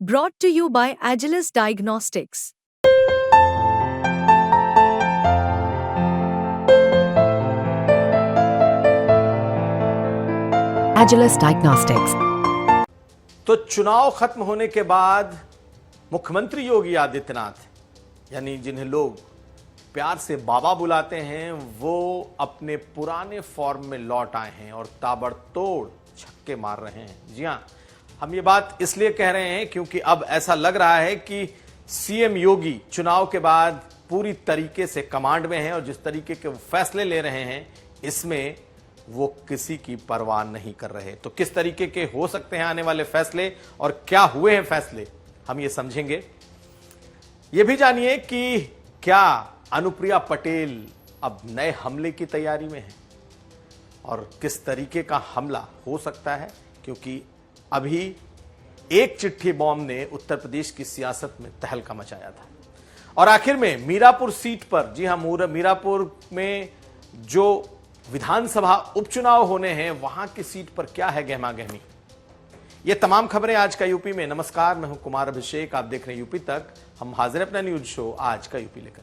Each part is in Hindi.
Brought to you by Agilus Diagnostics. Agilus Diagnostics. तो चुनाव खत्म होने के बाद मुख्यमंत्री योगी आदित्यनाथ यानी जिन्हें लोग प्यार से बाबा बुलाते हैं, वो अपने पुराने फॉर्म में लौट आए हैं और ताबड़तोड़ छक्के मार रहे हैं। जी हां, हम ये बात इसलिए कह रहे हैं क्योंकि अब ऐसा लग रहा है कि सीएम योगी चुनाव के बाद पूरी तरीके से कमांड में हैं और जिस तरीके के वो फैसले ले रहे हैं इसमें वो किसी की परवाह नहीं कर रहे। तो किस तरीके के हो सकते हैं आने वाले फैसले और क्या हुए हैं फैसले, हम ये समझेंगे। ये भी जानिए कि क्या अनुप्रिया पटेल अब नए हमले की तैयारी में है और किस तरीके का हमला हो सकता है, क्योंकि अभी एक चिट्ठी बॉम्ब ने उत्तर प्रदेश की सियासत में तहलका मचाया था। और आखिर में मीरापुर सीट पर, जी हां, मीरापुर में जो विधानसभा उपचुनाव होने हैं वहां की सीट पर क्या है गहमा गहमी। ये तमाम खबरें आज का यूपी में। नमस्कार, मैं हूं कुमार अभिषेक, आप देख रहे हैं यूपी तक। हम हाजिर हैं अपना न्यूज शो आज का यूपी लेकर।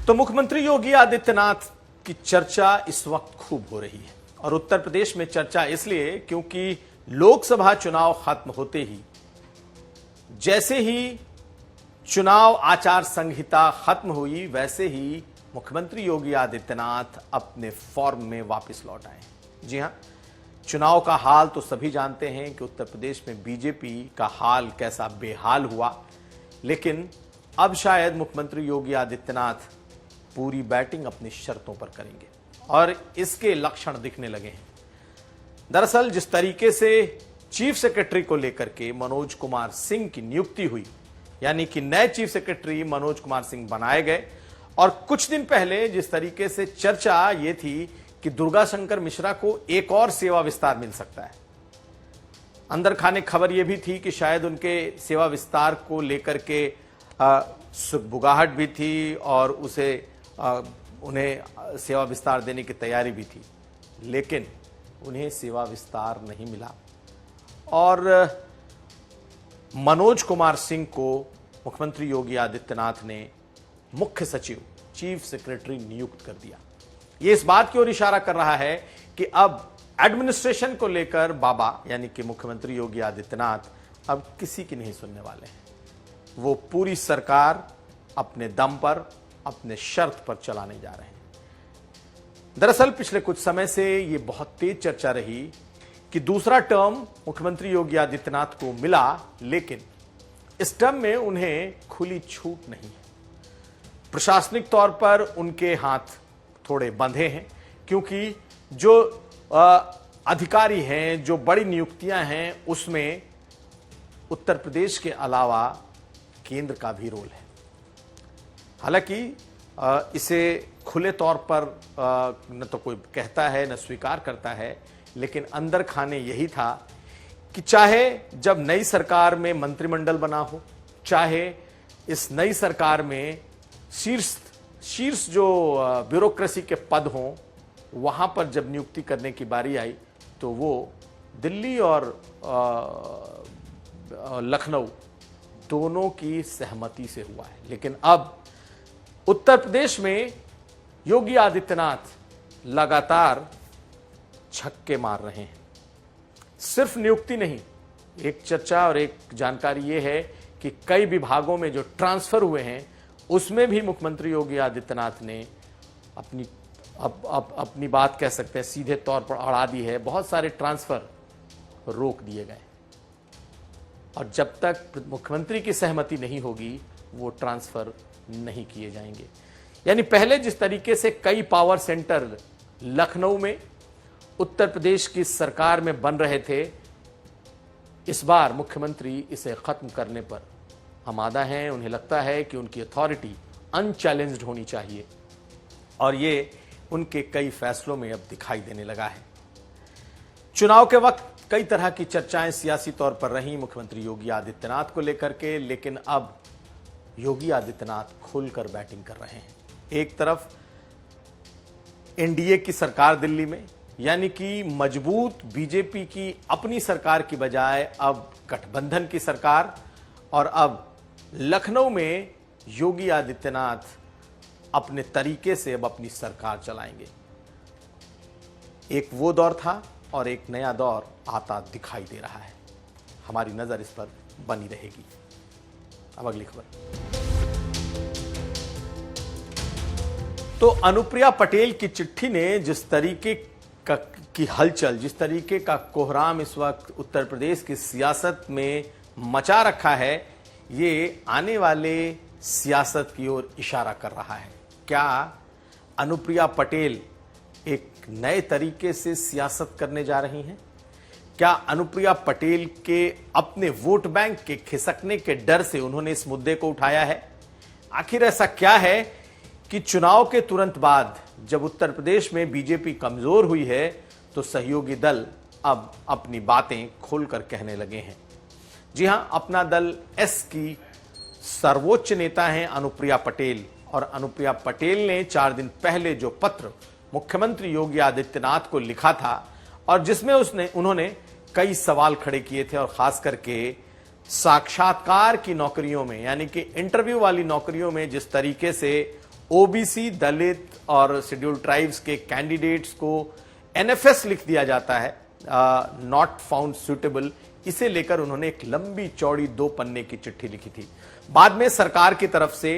तो मुख्यमंत्री योगी आदित्यनाथ की चर्चा इस वक्त खूब हो रही है और उत्तर प्रदेश में चर्चा इसलिए क्योंकि लोकसभा चुनाव खत्म होते ही, जैसे ही चुनाव आचार संहिता खत्म हुई, वैसे ही मुख्यमंत्री योगी आदित्यनाथ अपने फॉर्म में वापस लौट आए। जी हां, चुनाव का हाल तो सभी जानते हैं कि उत्तर प्रदेश में बीजेपी का हाल कैसा बेहाल हुआ, लेकिन अब शायद मुख्यमंत्री योगी आदित्यनाथ पूरी बैटिंग अपनी शर्तों पर करेंगे और इसके लक्षण दिखने लगे हैं। दरअसल जिस तरीके से चीफ सेक्रेटरी को लेकर के मनोज कुमार सिंह की नियुक्ति हुई, यानी कि नए चीफ सेक्रेटरी मनोज कुमार सिंह बनाए गए, और कुछ दिन पहले जिस तरीके से चर्चा ये थी कि दुर्गा शंकर मिश्रा को एक और सेवा विस्तार मिल सकता है, अंदर खाने खबर यह भी थी कि शायद उनके सेवा विस्तार को लेकर के बुगाहट भी थी और उन्हें सेवा विस्तार देने की तैयारी भी थी, लेकिन उन्हें सेवा विस्तार नहीं मिला और मनोज कुमार सिंह को मुख्यमंत्री योगी आदित्यनाथ ने मुख्य सचिव, चीफ सेक्रेटरी नियुक्त कर दिया। यह इस बात की ओर इशारा कर रहा है कि अब एडमिनिस्ट्रेशन को लेकर बाबा यानी कि मुख्यमंत्री योगी आदित्यनाथ अब किसी की नहीं सुनने वाले हैं। वो पूरी सरकार अपने दम पर, अपने शर्त पर चलाने जा रहे हैं। दरअसल पिछले कुछ समय से यह बहुत तेज चर्चा रही कि दूसरा टर्म मुख्यमंत्री योगी आदित्यनाथ को मिला, लेकिन इस टर्म में उन्हें खुली छूट नहीं है। प्रशासनिक तौर पर उनके हाथ थोड़े बंधे हैं, क्योंकि जो अधिकारी हैं, जो बड़ी नियुक्तियां हैं, उसमें उत्तर प्रदेश के अलावा केंद्र का भी रोल है। हालांकि इसे खुले तौर पर न तो कोई कहता है न स्वीकार करता है, लेकिन अंदर खाने यही था कि चाहे जब नई सरकार में मंत्रिमंडल बना हो, चाहे इस नई सरकार में शीर्ष जो ब्यूरोक्रेसी के पद हों, वहां पर जब नियुक्ति करने की बारी आई तो वो दिल्ली और लखनऊ दोनों की सहमति से हुआ है। लेकिन अब उत्तर प्रदेश में योगी आदित्यनाथ लगातार छक्के मार रहे हैं। सिर्फ नियुक्ति नहीं, एक चर्चा और एक जानकारी यह है कि कई विभागों में जो ट्रांसफर हुए हैं उसमें भी मुख्यमंत्री योगी आदित्यनाथ ने अपनी बात कह सकते हैं सीधे तौर पर अड़ा दी है। बहुत सारे ट्रांसफर रोक दिए गए और जब तक मुख्यमंत्री की सहमति नहीं होगी वो ट्रांसफर नहीं किए जाएंगे। यानी पहले जिस तरीके से कई पावर सेंटर लखनऊ में उत्तर प्रदेश की सरकार में बन रहे थे, इस बार मुख्यमंत्री इसे खत्म करने पर आमादा हैं। उन्हें लगता है कि उनकी अथॉरिटी अनचैलेंज्ड होनी चाहिए और ये उनके कई फैसलों में अब दिखाई देने लगा है। चुनाव के वक्त कई तरह की चर्चाएं सियासी तौर पर रही मुख्यमंत्री योगी आदित्यनाथ को लेकर के, लेकिन अब योगी आदित्यनाथ खुलकर बैटिंग कर रहे हैं। एक तरफ एनडीए की सरकार दिल्ली में, यानी कि मजबूत बीजेपी की अपनी सरकार की बजाय अब गठबंधन की सरकार, और अब लखनऊ में योगी आदित्यनाथ अपने तरीके से अब अपनी सरकार चलाएंगे। एक वो दौर था और एक नया दौर आता दिखाई दे रहा है। हमारी नजर इस पर बनी रहेगी। अब अगली खबर। तो अनुप्रिया पटेल की चिट्ठी ने जिस तरीके की हलचल, जिस तरीके का कोहराम इस वक्त उत्तर प्रदेश की सियासत में मचा रखा है, ये आने वाले सियासत की ओर इशारा कर रहा है। क्या अनुप्रिया पटेल एक नए तरीके से सियासत करने जा रही हैं? क्या अनुप्रिया पटेल के अपने वोट बैंक के खिसकने के डर से उन्होंने इस मुद्दे को उठाया है? आखिर ऐसा क्या है कि चुनाव के तुरंत बाद जब उत्तर प्रदेश में बीजेपी कमजोर हुई है तो सहयोगी दल अब अपनी बातें खोलकर कहने लगे हैं। जी हां, अपना दल एस की सर्वोच्च नेता हैं अनुप्रिया पटेल, और अनुप्रिया पटेल ने 4 दिन पहले जो पत्र मुख्यमंत्री योगी आदित्यनाथ को लिखा था और जिसमें उन्होंने कई सवाल खड़े किए थे, और खास करके साक्षात्कार की नौकरियों में, यानी कि इंटरव्यू वाली नौकरियों में जिस तरीके से ओबीसी, दलित और शेड्यूल ट्राइब्स के कैंडिडेट्स को एनएफएस लिख दिया जाता है, नॉट फाउंड सुटेबल, इसे लेकर उन्होंने एक लंबी चौड़ी 2 पन्ने की चिट्ठी लिखी थी। बाद में सरकार की तरफ से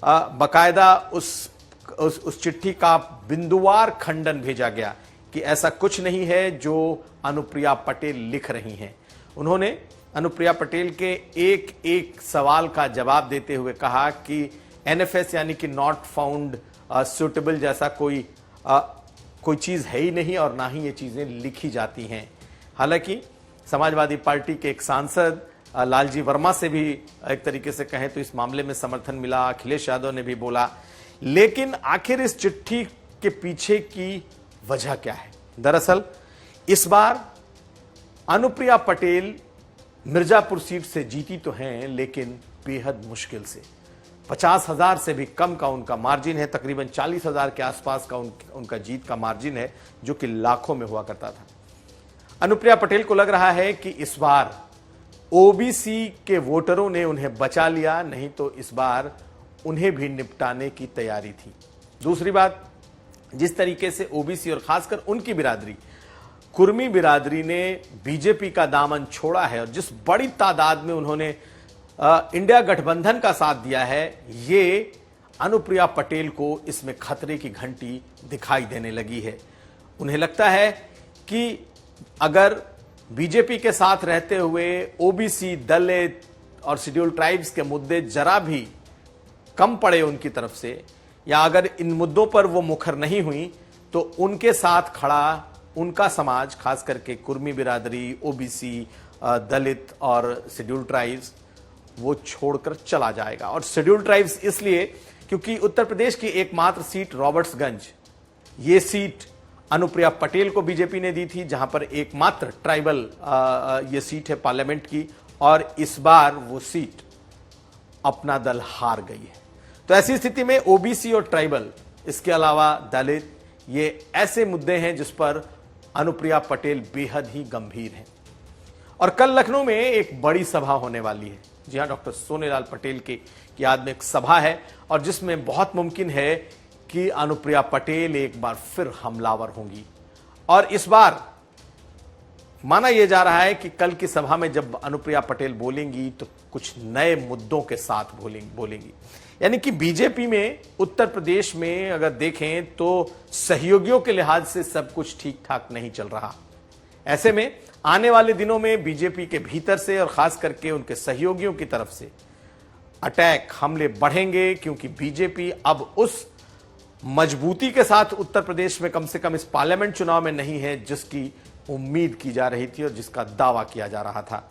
बकायदा उस चिट्ठी का बिंदुवार खंडन भेजा गया कि ऐसा कुछ नहीं है जो अनुप्रिया पटेल लिख रही हैं। उन्होंने अनुप्रिया पटेल के एक एक सवाल का जवाब देते हुए कहा कि एनएफएस यानी कि नॉट फाउंड सुटेबल जैसा कोई चीज है ही नहीं, और ना ही ये चीजें लिखी जाती हैं। हालांकि समाजवादी पार्टी के एक सांसद लालजी वर्मा से भी एक तरीके से कहें तो इस मामले में समर्थन मिला, अखिलेश यादव ने भी बोला। लेकिन आखिर इस चिट्ठी के पीछे की वजह क्या है? दरअसल इस बार अनुप्रिया पटेल मिर्जापुर सीट से जीती तो हैं, लेकिन बेहद मुश्किल से। 50,000 से भी कम का उनका मार्जिन है, तकरीबन 40,000 के आसपास का उनका जीत का मार्जिन है, जो कि लाखों में हुआ करता था। अनुप्रिया पटेल को लग रहा है कि इस बार ओबीसी के वोटरों ने उन्हें बचा लिया, नहीं तो इस बार उन्हें भी निपटाने की तैयारी थी। दूसरी बात, जिस तरीके से ओबीसी और खासकर उनकी बिरादरी, कुर्मी बिरादरी ने बीजेपी का दामन छोड़ा है और जिस बड़ी तादाद में उन्होंने इंडिया गठबंधन का साथ दिया है, ये अनुप्रिया पटेल को इसमें खतरे की घंटी दिखाई देने लगी है। उन्हें लगता है कि अगर बीजेपी के साथ रहते हुए ओबीसी, दलित और शेड्यूल ट्राइब्स के मुद्दे जरा भी कम पड़े उनकी तरफ से, या अगर इन मुद्दों पर वो मुखर नहीं हुई, तो उनके साथ खड़ा उनका समाज, खास करके कुर्मी बिरादरी, ओबीसी, दलित और शेड्यूल ट्राइब्स, वो छोड़कर चला जाएगा। और शेड्यूल ट्राइब्स इसलिए क्योंकि उत्तर प्रदेश की एकमात्र सीट रॉबर्ट्सगंज, ये सीट अनुप्रिया पटेल को बीजेपी ने दी थी, जहां पर एकमात्र ट्राइबल ये सीट है पार्लियामेंट की, और इस बार वो सीट अपना दल हार गई है। तो ऐसी स्थिति में ओबीसी और ट्राइबल, इसके अलावा दलित, ये ऐसे मुद्दे हैं जिस पर अनुप्रिया पटेल बेहद ही गंभीर हैं। और कल लखनऊ में एक बड़ी सभा होने वाली है। जी हां, डॉक्टर सोनेलाल पटेल की याद में एक सभा है, और जिसमें बहुत मुमकिन है कि अनुप्रिया पटेल एक बार फिर हमलावर होंगी। और इस बार माना यह जा रहा है कि कल की सभा में जब अनुप्रिया पटेल बोलेंगी तो कुछ नए मुद्दों के साथ बोलेंगी। यानी कि बीजेपी में उत्तर प्रदेश में अगर देखें तो सहयोगियों के लिहाज से सब कुछ ठीक ठाक नहीं चल रहा। ऐसे में आने वाले दिनों में बीजेपी के भीतर से और खास करके उनके सहयोगियों की तरफ से अटैक, हमले बढ़ेंगे, क्योंकि बीजेपी अब उस मजबूती के साथ उत्तर प्रदेश में कम से कम इस पार्लियामेंट चुनाव में नहीं है जिसकी उम्मीद की जा रही थी और जिसका दावा किया जा रहा था।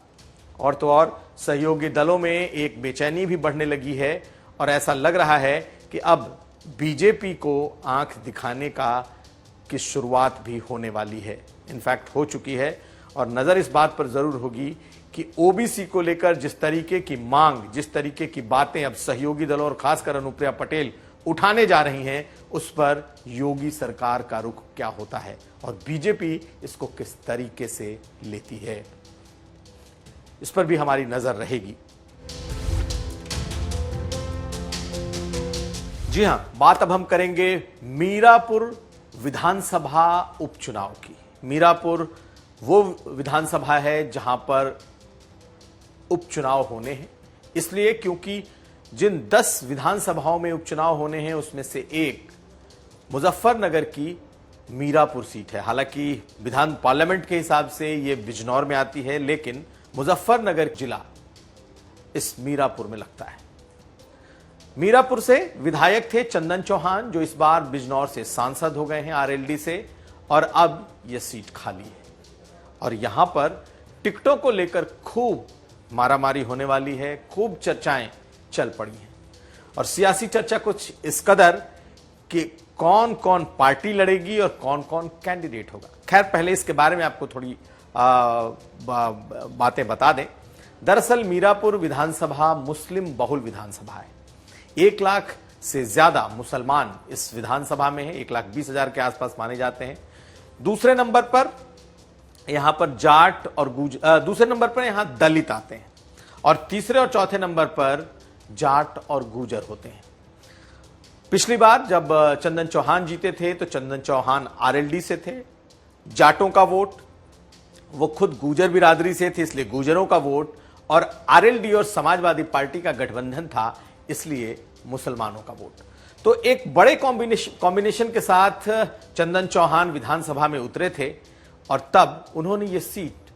और तो और सहयोगी दलों में एक बेचैनी भी बढ़ने लगी है, और ऐसा लग रहा है कि अब बीजेपी को आंख दिखाने की शुरुआत भी होने वाली है, इनफैक्ट हो चुकी है। और नजर इस बात पर जरूर होगी कि ओबीसी को लेकर जिस तरीके की मांग, जिस तरीके की बातें अब सहयोगी दलों और खासकर अनुप्रिया पटेल उठाने जा रही हैं, उस पर योगी सरकार का रुख क्या होता है और बीजेपी इसको किस तरीके से लेती है, इस पर भी हमारी नजर रहेगी। जी हां, बात अब हम करेंगे मीरापुर विधानसभा उपचुनाव की। मीरापुर वो विधानसभा है जहां पर उपचुनाव होने हैं, इसलिए क्योंकि जिन 10 विधानसभाओं में उपचुनाव होने हैं उसमें से एक मुजफ्फरनगर की मीरापुर सीट है। हालांकि विधान पार्लियामेंट के हिसाब से यह बिजनौर में आती है, लेकिन मुजफ्फरनगर जिला इस मीरापुर में लगता है। मीरापुर से विधायक थे चंदन चौहान, जो इस बार बिजनौर से सांसद हो गए हैं आरएलडी से, और अब यह सीट खाली है और यहां पर टिकटों को लेकर खूब मारामारी होने वाली है, खूब चर्चाएं चल पड़ी हैं और सियासी चर्चा कुछ इस कदर कि कौन कौन पार्टी लड़ेगी और कौन कौन कैंडिडेट होगा। खैर, पहले इसके बारे में आपको थोड़ी बातें बता दें। दरअसल मीरापुर विधानसभा मुस्लिम बहुल विधानसभा है। 1 लाख से ज्यादा मुसलमान इस विधानसभा में है, 1,20,000 के आसपास माने जाते हैं। दूसरे नंबर पर यहां पर जाट और दूसरे नंबर पर यहां दलित आते हैं और तीसरे और चौथे नंबर पर जाट और गुजर होते हैं। पिछली बार जब चंदन चौहान जीते थे तो चंदन चौहान आरएलडी से थे। जाटों का वोट वो खुद गुजर बिरादरी से थे, इसलिए गुजरों का वोट, और आरएलडी और समाजवादी पार्टी का गठबंधन था, इसलिए मुसलमानों का वोट। तो एक बड़े कॉम्बिनेशन के साथ चंदन चौहान विधानसभा में उतरे थे और तब उन्होंने ये सीट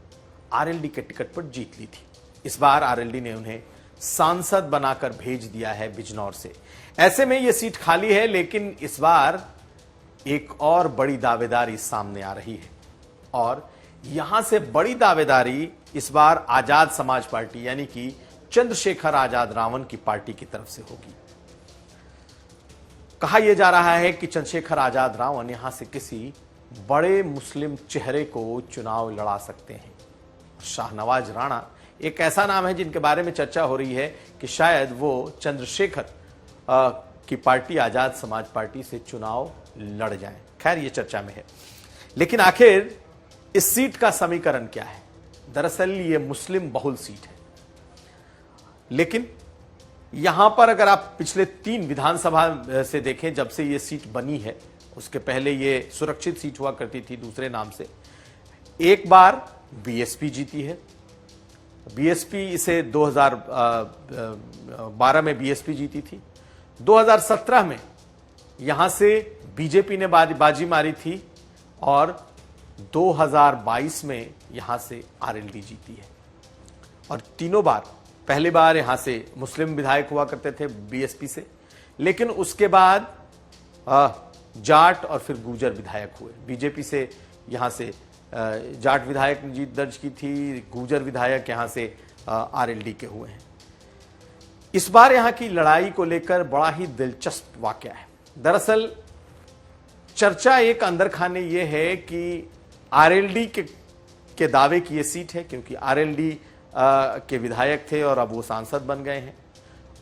आरएलडी के टिकट पर जीत ली थी। इस बार आरएलडी ने उन्हें सांसद बनाकर भेज दिया है बिजनौर से। ऐसे में यह सीट खाली है, लेकिन इस बार एक और बड़ी दावेदारी सामने आ रही है और यहां से बड़ी दावेदारी इस बार आजाद समाज पार्टी यानी कि चंद्रशेखर आजाद रावण की पार्टी की तरफ से होगी। कहा यह जा रहा है कि चंद्रशेखर आजाद रावण यहां से किसी बड़े मुस्लिम चेहरे को चुनाव लड़ा सकते हैं। शाहनवाज राणा एक ऐसा नाम है जिनके बारे में चर्चा हो रही है कि शायद वो चंद्रशेखर की पार्टी आजाद समाज पार्टी से चुनाव लड़ जाएं। खैर, ये चर्चा में है, लेकिन आखिर इस सीट का समीकरण क्या है? दरअसल ये मुस्लिम बहुल सीट है, लेकिन यहां पर अगर आप पिछले 3 विधानसभा से देखें, जब से ये सीट बनी है, उसके पहले ये सुरक्षित सीट हुआ करती थी दूसरे नाम से। एक बार बीएसपी जीती है, बीएसपी इसे 2012 में बीएसपी जीती थी। 2017 में यहां से बीजेपी ने बाजी मारी थी और 2022 में यहां से आरएलडी जीती है और तीनों बार, पहली बार यहां से मुस्लिम विधायक हुआ करते थे बीएसपी से, लेकिन उसके बाद जाट और फिर गुजर विधायक हुए। बीजेपी से यहां से जाट विधायक ने जीत दर्ज की थी, गुजर विधायक यहां से आरएलडी के हुए हैं। इस बार यहां की लड़ाई को लेकर बड़ा ही दिलचस्प वाकया है। दरअसल चर्चा एक अंदर खाने ये है कि आरएलडी के दावे की ये सीट है, क्योंकि आरएलडी के विधायक थे और अब वो सांसद बन गए हैं।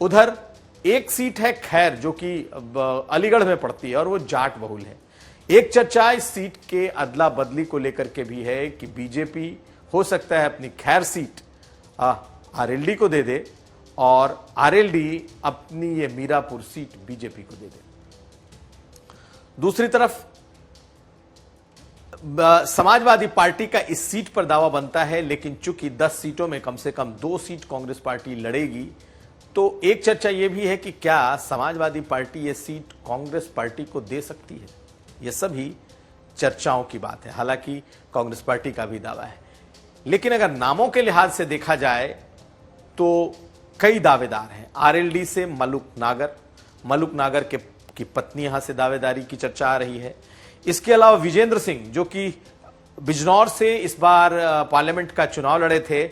उधर एक सीट है खैर, जो कि अलीगढ़ में पड़ती है और वो जाट बहुल है। एक चर्चा इस सीट के अदला बदली को लेकर के भी है कि बीजेपी हो सकता है अपनी खैर सीट आरएलडी को दे दे और आरएलडी अपनी ये मीरापुर सीट बीजेपी को दे दे। दूसरी तरफ समाजवादी पार्टी का इस सीट पर दावा बनता है, लेकिन चूंकि 10 सीटों में कम से कम 2 सीट कांग्रेस पार्टी लड़ेगी, तो एक चर्चा यह भी है कि क्या समाजवादी पार्टी ये सीट कांग्रेस पार्टी को दे सकती है। यह सभी चर्चाओं की बात है, हालांकि कांग्रेस पार्टी का भी दावा है। लेकिन अगर नामों के लिहाज से देखा जाए तो कई दावेदार हैं। आरएलडी से मलुक नागर की पत्नी यहां से दावेदारी की चर्चा आ रही है। इसके अलावा विजेंद्र सिंह, जो कि बिजनौर से इस बार पार्लियामेंट का चुनाव लड़े थे,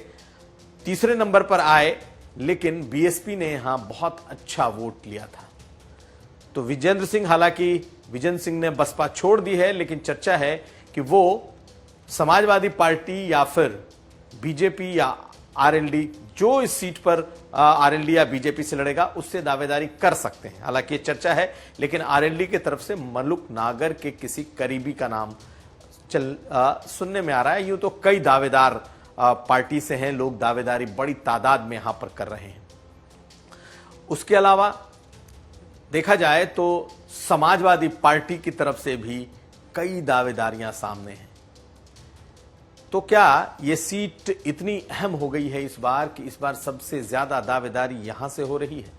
तीसरे नंबर पर आए, लेकिन बीएसपी ने यहां बहुत अच्छा वोट लिया था। तो विजेंद्र सिंह, हालांकि विजेंद्र सिंह ने बसपा छोड़ दी है, लेकिन चर्चा है कि वो समाजवादी पार्टी या फिर बीजेपी या आरएलडी जो इस सीट पर आरएलडी या बीजेपी से लड़ेगा उससे दावेदारी कर सकते हैं। हालांकि ये चर्चा है, लेकिन आरएलडी की तरफ से मल्लुक नागर के किसी करीबी का नाम सुनने में आ रहा है। यूं तो कई दावेदार पार्टी से हैं, लोग दावेदारी बड़ी तादाद में यहां पर कर रहे हैं। उसके अलावा देखा जाए तो समाजवादी पार्टी की तरफ से भी कई दावेदारियां सामने हैं। तो क्या यह सीट इतनी अहम हो गई है इस बार कि इस बार सबसे ज्यादा दावेदारी यहां से हो रही है?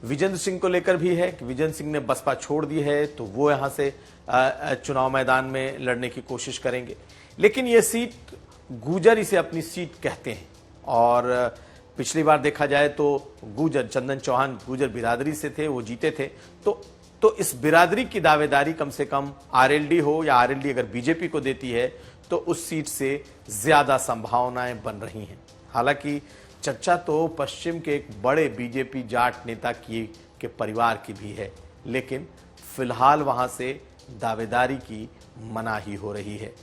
विजेंद्र सिंह को लेकर भी है कि विजेंद्र सिंह ने बसपा छोड़ दी है तो वो यहां से चुनाव मैदान में लड़ने की कोशिश करेंगे। लेकिन यह सीट गुजर इसे अपनी सीट कहते हैं और पिछली बार देखा जाए तो गुजर चंदन चौहान गुजर बिरादरी से थे, वो जीते थे। तो इस बिरादरी की दावेदारी कम से कम आरएलडी हो या आरएलडी अगर बीजेपी को देती है तो उस सीट से ज्यादा संभावनाएं बन रही हैं। हालांकि चर्चा तो पश्चिम के एक बड़े बीजेपी जाट नेता के परिवार की भी है, लेकिन फिलहाल वहां से दावेदारी की मनाही हो रही है।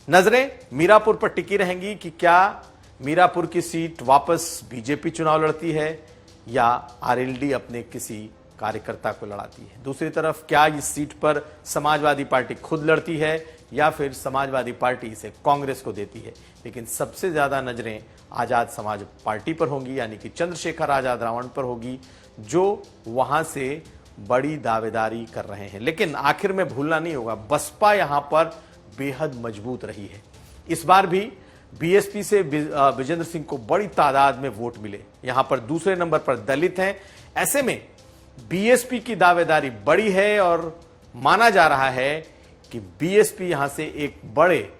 नजरें मीरापुर पर टिकी रहेंगी कि क्या मीरापुर की सीट वापस बीजेपी चुनाव लड़ती है या आरएलडी अपने किसी कार्यकर्ता को लड़ाती है। दूसरी तरफ क्या इस सीट पर समाजवादी पार्टी खुद लड़ती है या फिर समाजवादी पार्टी इसे कांग्रेस को देती है। लेकिन सबसे ज्यादा नजरें आजाद समाज पार्टी पर होंगी, यानी कि चंद्रशेखर आजाद रावण पर होगी, जो वहां से बड़ी दावेदारी कर रहे हैं। लेकिन आखिर में भूलना नहीं होगा, बसपा यहां पर बेहद मजबूत रही है। इस बार भी बीएसपी से विजेंद्र सिंह को बड़ी तादाद में वोट मिले। यहां पर दूसरे नंबर पर दलित हैं। ऐसे में बीएसपी की दावेदारी बड़ी है और माना जा रहा है कि बीएसपी यहां से एक बड़े,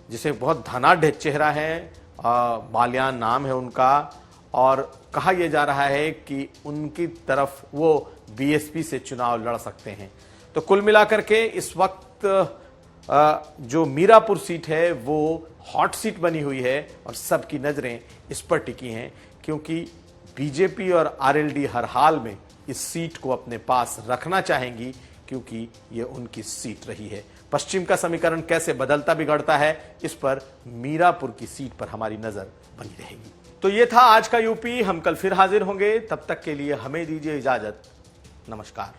जिसे बहुत धनाढ़ चेहरा है, बालियान नाम है उनका, और कहा यह जा रहा है कि उनकी तरफ वो बीएसपी से चुनाव लड़ सकते हैं। तो कुल मिलाकर के इस वक्त जो मीरापुर सीट है वो हॉट सीट बनी हुई है और सबकी नजरें इस पर टिकी हैं, क्योंकि बीजेपी और आरएलडी हर हाल में इस सीट को अपने पास रखना चाहेंगी, क्योंकि ये उनकी सीट रही है। पश्चिम का समीकरण कैसे बदलता बिगड़ता है, इस पर मीरापुर की सीट पर हमारी नजर बनी रहेगी। तो ये था आज का यूपी। हम कल फिर हाजिर होंगे, तब तक के लिए हमें दीजिए इजाजत। नमस्कार।